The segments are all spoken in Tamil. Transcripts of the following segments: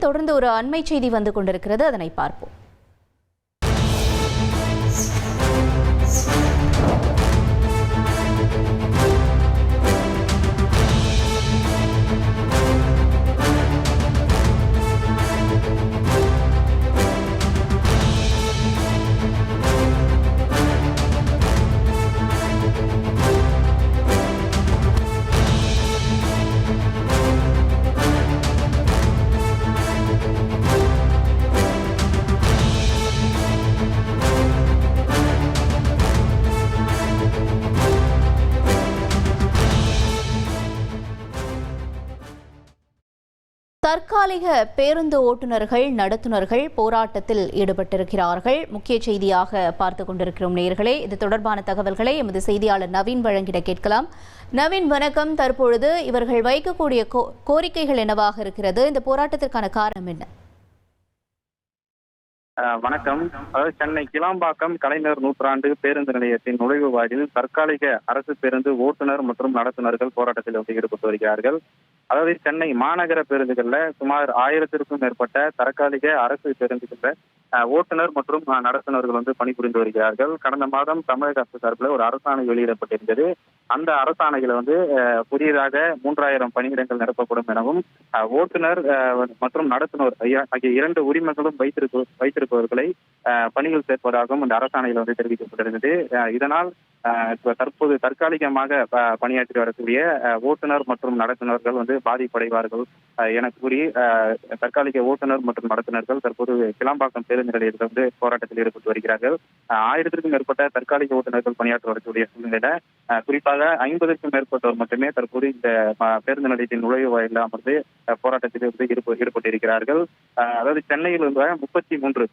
தொடர்ந்து ஒரு அண்மை செய்தி வந்து கொண்டிருக்கிறது, அதனை பார்ப்போம். தற்காலிக பேருந்து ஓட்டுநர்கள் நடத்துனர்கள் போராட்டத்தில் ஈடுபட்டிருக்கிறார்கள். முக்கிய செய்தியாக பார்த்துக் கொண்டிருக்கிறோம் நேயர்களே. இது தொடர்பான தகவல்களை எமது செய்தியாளர் நவீன் வழங்கிட கேட்கலாம். நவீன் வணக்கம். தற்பொழுது இவர்கள் வைக்கக்கூடிய கோரிக்கைகள் என்னவாக இருக்கிறது? இந்த போராட்டத்திற்கான காரணம் என்ன? வணக்கம். அதாவது சென்னை கிளாம்பாக்கம் கலைஞர் நூற்றாண்டு பேருந்து நிலையத்தின் நுழைவு வாயிலில் தற்காலிக அரசு பேருந்து ஓட்டுநர் மற்றும் நடத்துனர்கள் போராட்டத்தில் ஈடுபட்டு வருகிறார்கள். அதாவது சென்னை மாநகர பேருந்துகள்ல சுமார் 1000க்கும் மேற்பட்ட தற்காலிக அரசு பேருந்துகள்ல ஓட்டுநர் மற்றும் நடத்துனர்கள் பணிபுரிந்து வருகிறார்கள். கடந்த மாதம் தமிழக அரசு சார்பில் ஒரு அரசாணை வெளியிடப்பட்டிருந்தது. அந்த அரசாணைகளை புதியதாக 3000 பணியிடங்கள் நிரப்பப்படும் எனவும், ஓட்டுநர் மற்றும் நடத்துனர் ஆகிய 2 உரிமங்களும் வைத்திருப்பவர்களை பணிகள் சேர்ப்பதாகவும் அந்த அரசாணையில் தெரிவிக்கப்பட்டிருந்தது. இதனால் தற்போது தற்காலிகமாக பணியாற்றி வரக்கூடிய ஓட்டுநர் மற்றும் நடத்துனர்கள் பாதிப்படைவார்கள் என கூறி தற்காலிக ஓட்டுநர் மற்றும் நடத்துனர்கள் தற்போது கிளாம்பாக்கம் பேருந்து நிலையத்தில் போராட்டத்தில் ஈடுபட்டு வருகிறார்கள். 1000க்கும் மேற்பட்ட தற்காலிக ஓட்டுநர்கள் பணியாற்றி வரக்கூடிய சூழ்நிலையில குறிப்பாக 50க்கும் மேற்பட்டோர் மட்டுமே தற்போது இந்த பேருந்து நிலையத்தின் நுழைவு வாயிலில் அமர்ந்து போராட்டத்தில் ஈடுபட்டிருக்கிறார்கள். அதாவது சென்னையில் உள்ள 33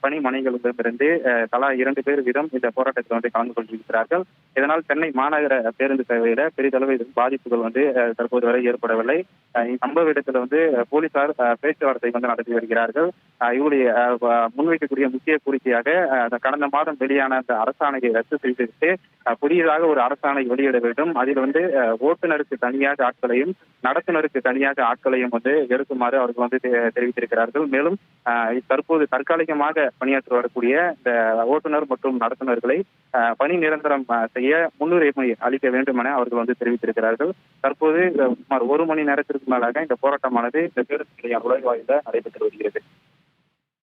பணி மனைகளிடமிருந்து தலா 2 பேர் வீதம் இந்த போராட்டத்தில் கலந்து கொண்டிருக்கிறார்கள். இதனால் சென்னை மாநகர பேருந்து சேவையில பெரிதளவு பாதிப்புகள் தற்போது வரை ஏற்படவில்லை. சம்பவ இடத்துல போலீசார் பேச்சுவார்த்தை நடத்தி வருகிறார்கள். இவருடைய முன்வைக்கக்கூடிய முக்கிய கோரிக்கையாக கடந்த மாதம் வெளியான அந்த அரசாணையை ரத்து செய்துவிட்டு புதியதாக ஒரு அரசாணை வெளியிட வேண்டும். அதில் ஓட்டுநருக்கு தனியாக ஆட்களையும் நடத்துனருக்கு தனியாக ஆட்களையும் எடுக்குமாறு அவர்கள் தெரிவித்திருக்கிறார்கள். மேலும் தற்போது தற்காலிகமாக பணியாற்றி வரக்கூடிய இந்த ஓட்டுநர் மற்றும் நடத்துனர்களை பணி நிரந்தரம் செய்ய முன்னுரிமை அளிக்க வேண்டும் என அவர்கள் தெரிவித்திருக்கிறார்கள். தற்போது சுமார் 1 மணி நேரத்திற்கு மேலாக இந்த போராட்டமானது இந்த பேருந்து நிலைய நுழைவாயில நடைபெற்று வருகிறது.